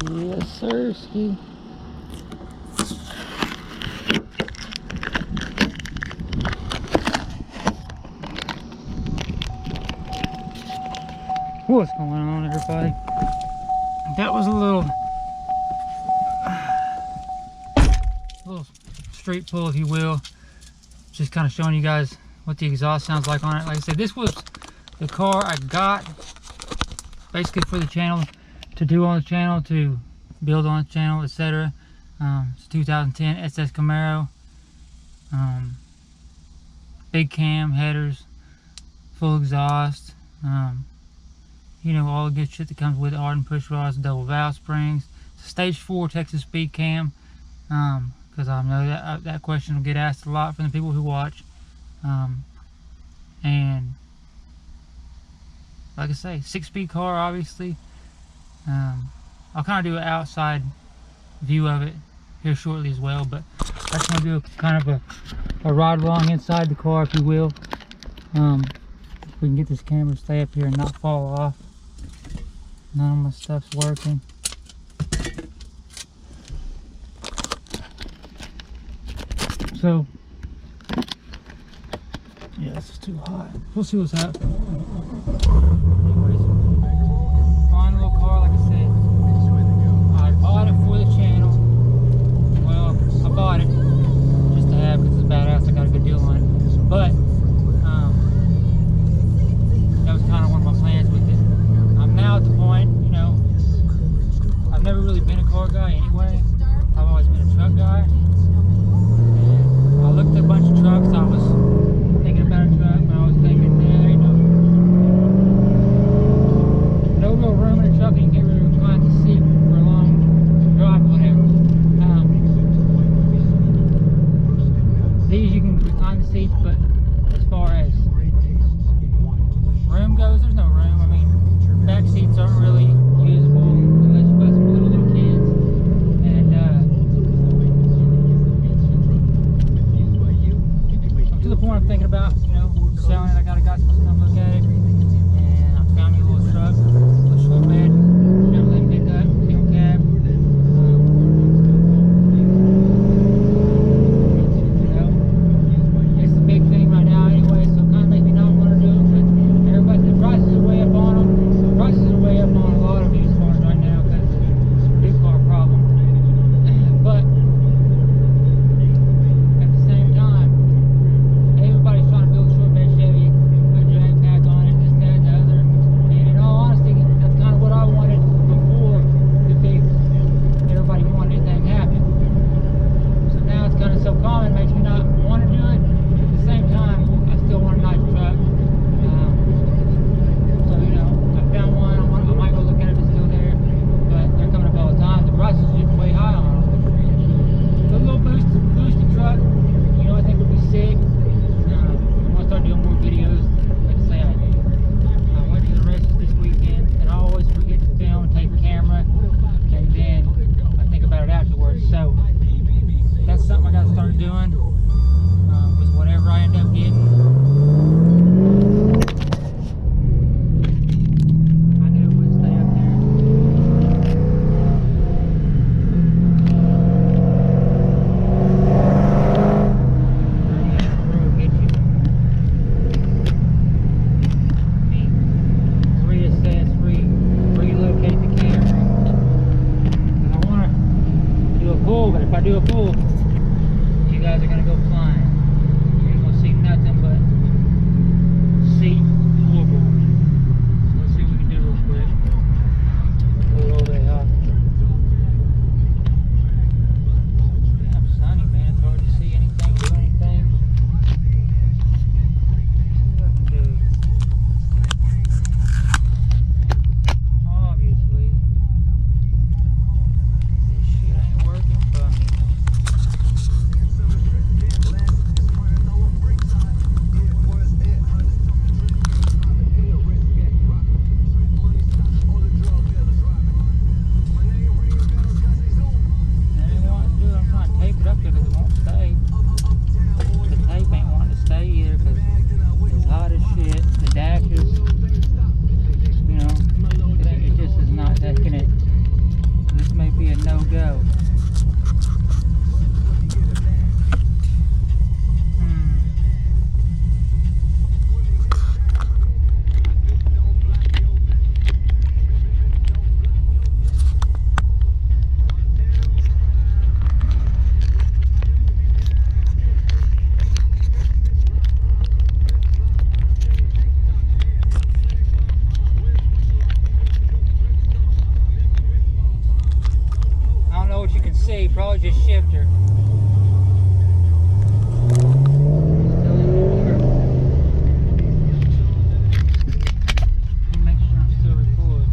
Yes, sir, Ski. What's going on, everybody? That was a little street pull, if you will. Just kind of showing you guys what the exhaust sounds like on it. Like I said, this was the car I got basically for the channel, to do on the channel, to build on the channel, etc. It's a 2010 SS Camaro. Big cam, headers, full exhaust. You know, all the good shit that comes with it. Ardent push rods, double valve springs. It's a stage 4 Texas speed cam. Because I know that question will get asked a lot from the people who watch. And like I say, 6-speed car, obviously. I'll kind of do an outside view of it here shortly as well, but I just want to do a kind of a ride along inside the car, if you will. If we can get this camera to stay up here and not fall off. None of my stuff's working. So, yeah, this is too hot. We'll see what's happening. Anyways, fine little car, like I said. I bought it for the channel. Well, I bought it just to have, because it's badass. I got a good deal on it. But that was kind of one of my plans with it. I'm now at the point, you know, I've never really been a car guy anyway. I've always been a truck guy. And I looked at a bunch of trucks. I was thinking about a truck, but I was thinking, man, there ain't no real room in a truck, and you can't really recline the seat for a long drive or whatever. These you can recline the seats, but as far as room goes, there's no room. I mean, back seats aren't really usable unless you got some little kids. And was just shifter. Make sure I'm still recording.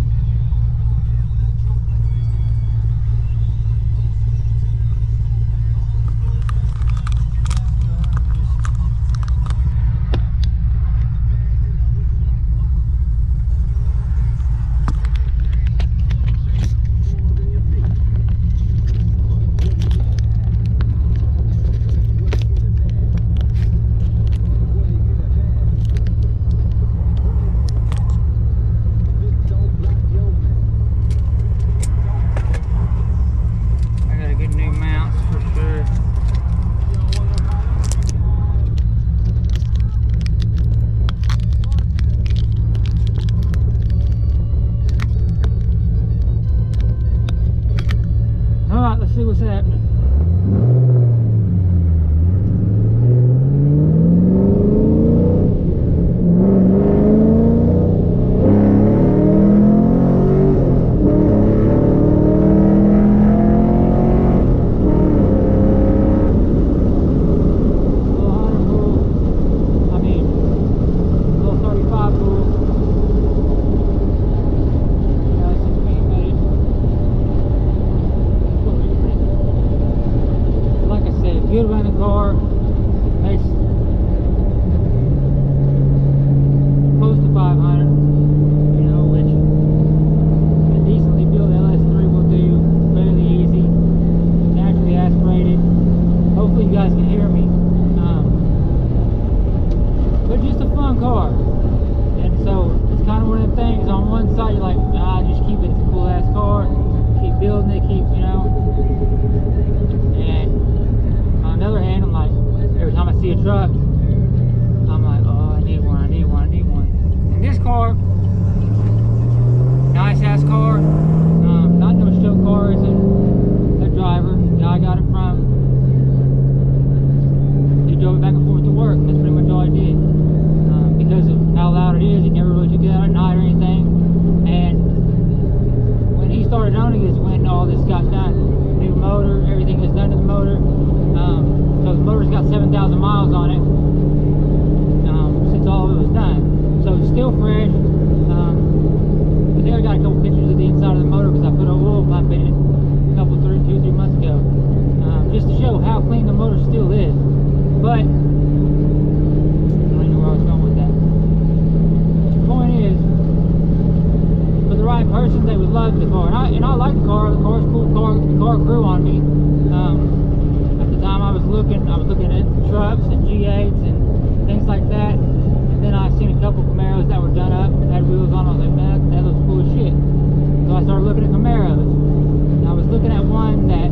Alright, let's see what's happening. Good running car, makes close to 500, you know, which a decently built LS3 will do fairly easy, naturally aspirated. Hopefully you guys can hear me, but just a fun car. And so it's kind of one of the things, on one side you're like, nah, just keep it, it's a cool ass car, keep building it, keep, you know, and on the other hand, I'm like, every time I see a truck, I'm like, oh, I need one, I need one, I need one. And this car, nice ass car, not no show car, it's a driver. The guy I got it from, he drove it back and forth to work, and that's pretty much all he did. Because of how loud it is, he never really took it out at night or anything. And when he started owning it is when all this got done. New motor, everything is done to the motor. So the motor's got 7,000 miles on it since all of it was done. So it's still fresh. I think I got a couple pictures of the inside of the motor because I put an oil pump in it a couple, 2 or 3 months ago, just to show how clean the motor still is. But I don't even know where I was going with that. The point is, for the right person, they would love the car, and I like the car. The car's cool. The car grew on me. At the time I was looking at trucks and G8s and things like that, and then I seen a couple Camaros that were done up, had wheels on. I was like, man, that looks cool as shit. So I started looking at Camaros, and I was looking at one that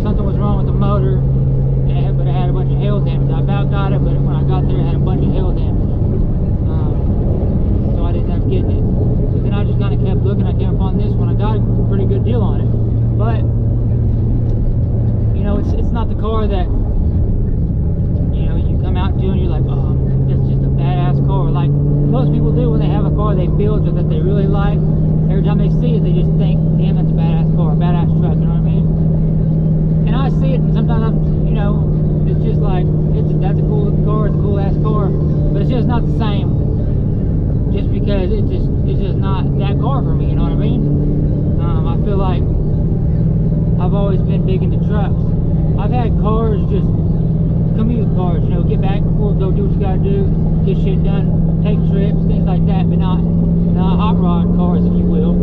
something was wrong with the motor, but it had a bunch of hail damage. I about got it, but when I got there, it had a bunch of hail damage, so I didn't end up getting it. So then I just kind of kept looking. I came upon this one. I got a pretty good deal on it, but you know, it's not the car that, you know, you come out to and you're like, oh, that's just a badass car. Like most people do when they have a car they build or that they really like. Every time they see it, they just think, damn, that's a badass car, a badass truck, you know what I mean? And I see it, and sometimes I'm, you know, it's just like, that's a cool car, it's a cool ass car, but it's just not the same. Just because it's just not that car for me, you know what I mean? I feel like I've always been big into trucks. I've had cars, just commute cars, you know, get back and forth, go do what you gotta do, get shit done, take trips, things like that, but not hot rod cars, if you will.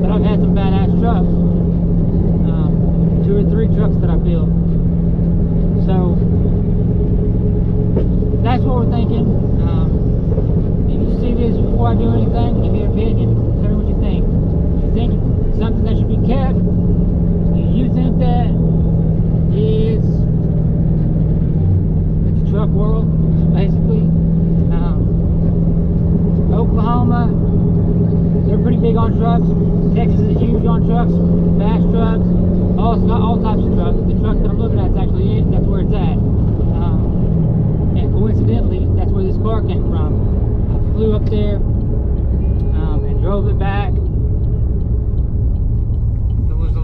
But I've had some badass trucks, 2 or 3 trucks that I built. So that's what we're thinking. If you see this before I do anything, give me an opinion. Tell me what you think. If you think it's something that should be kept, do you think that it's a truck world, basically? Oklahoma, they're pretty big on trucks. Texas is huge on trucks, fast trucks, all types of trucks. The truck that I'm looking at is actually it. That's where it's at. And coincidentally, that's where this car came from. I flew up there and drove it back. It was a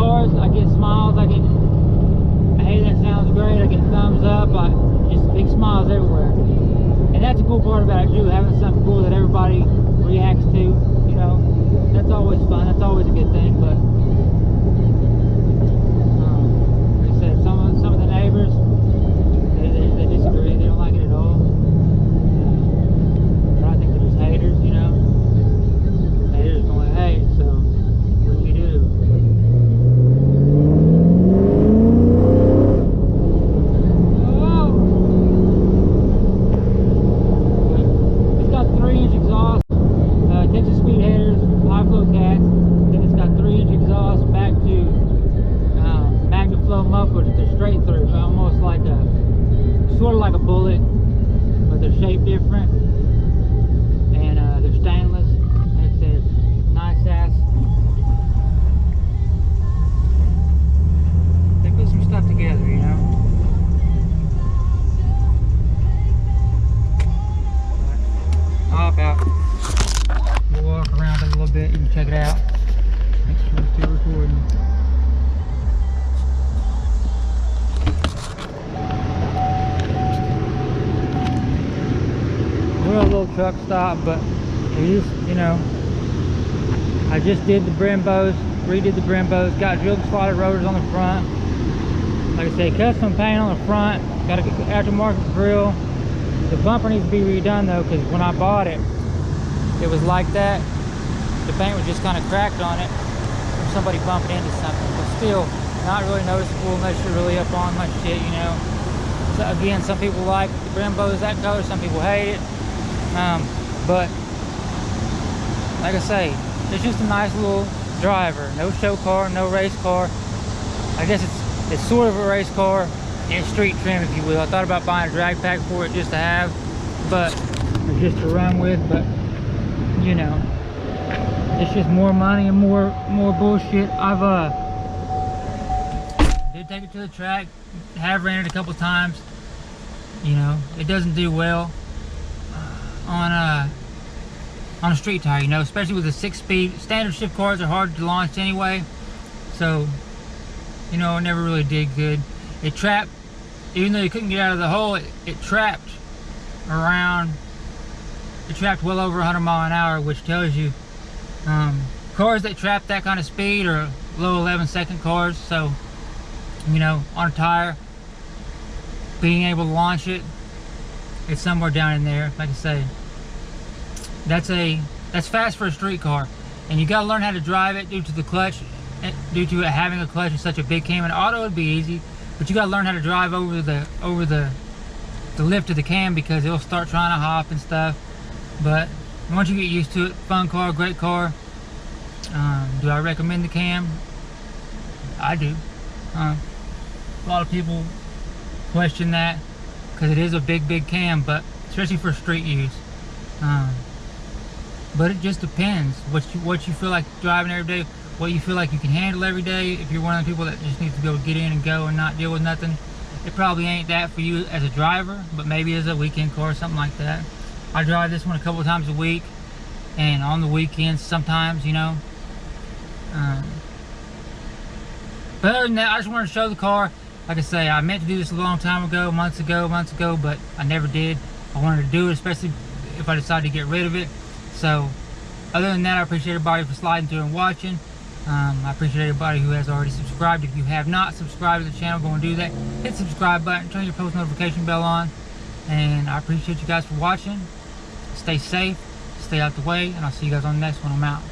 cars, I get smiles, I get, hey, that sounds great, I get thumbs up, just big smiles everywhere. And that's a cool part about it too, having something cool that everybody reacts to, you know. That's always fun, that's always a good thing. But like I said, some of the neighbors, they disagree, they don't like it at all. But I think they're just haters, you know. Haters going to hate, so what do you do? It's got 3-inch exhaust, Texas speed headers, high flow cats. Then it's got 3-inch exhaust back to magnet flow mufflers that they're straight through, almost like sort of like a bullet, but they're shaped different, and they're stainless. Like I said, nice ass. They put some stuff together, you know. I'll hop out. We'll walk around a little bit. You can check it out. Make sure we're still recording. We're a little truck stop, but we just, you know, I just did the Brembos, redid the Brembos, got drilled slotted rotors on the front. Like I said, custom paint on the front, got an aftermarket grill. The bumper needs to be redone though, because when I bought it, it was like that. The paint was just kind of cracked on it from somebody bumping into something, but still not really noticeable unless you're really up on much shit, you know. So again, some people like the Brembos that color, some people hate it. But like I say, it's just a nice little driver. No show car, no race car. I guess it's sort of a race car in street trim, if you will. I thought about buying a drag pack for it just to have, but or just to run with, but you know, it's just more money and more bullshit. I've did take it to the track, have ran it a couple times. You know, it doesn't do well on a street tire, you know, especially with a 6-speed. Standard shift cars are hard to launch anyway, so you know, it never really did good. It trapped, even though you couldn't get out of the hole, it trapped well over 100 miles an hour, which tells you cars that trap that kind of speed are low 11-second cars. So you know, on a tire, being able to launch it, it's somewhere down in there. Like I say, that's fast for a street car, and you got to learn how to drive it due to the clutch, due to it having a clutch in such a big cam. And auto would be easy, but you got to learn how to drive over the lift of the cam, because it'll start trying to hop and stuff. But once you get used to it, fun car, great car. Do I recommend the cam? I do. A lot of people question that, because it is a big cam, but especially for street use. But it just depends what you feel like driving every day, what you feel like you can handle every day. If you're one of the people that just needs to be able to get in and go and not deal with nothing, it probably ain't that for you as a driver, but maybe as a weekend car or something like that. I drive this one a couple of times a week, and on the weekends sometimes, you know. But other than that, I just wanted to show the car. Like I say, I meant to do this a long time ago, months ago, but I never did. I wanted to do it, especially if I decided to get rid of it. So other than that, I appreciate everybody for sliding through and watching. I appreciate everybody who has already subscribed. If you have not subscribed to the channel, go and do that. Hit the subscribe button, turn your post notification bell on, and I appreciate you guys for watching. Stay safe, stay out the way, and I'll see you guys on the next one. I'm out.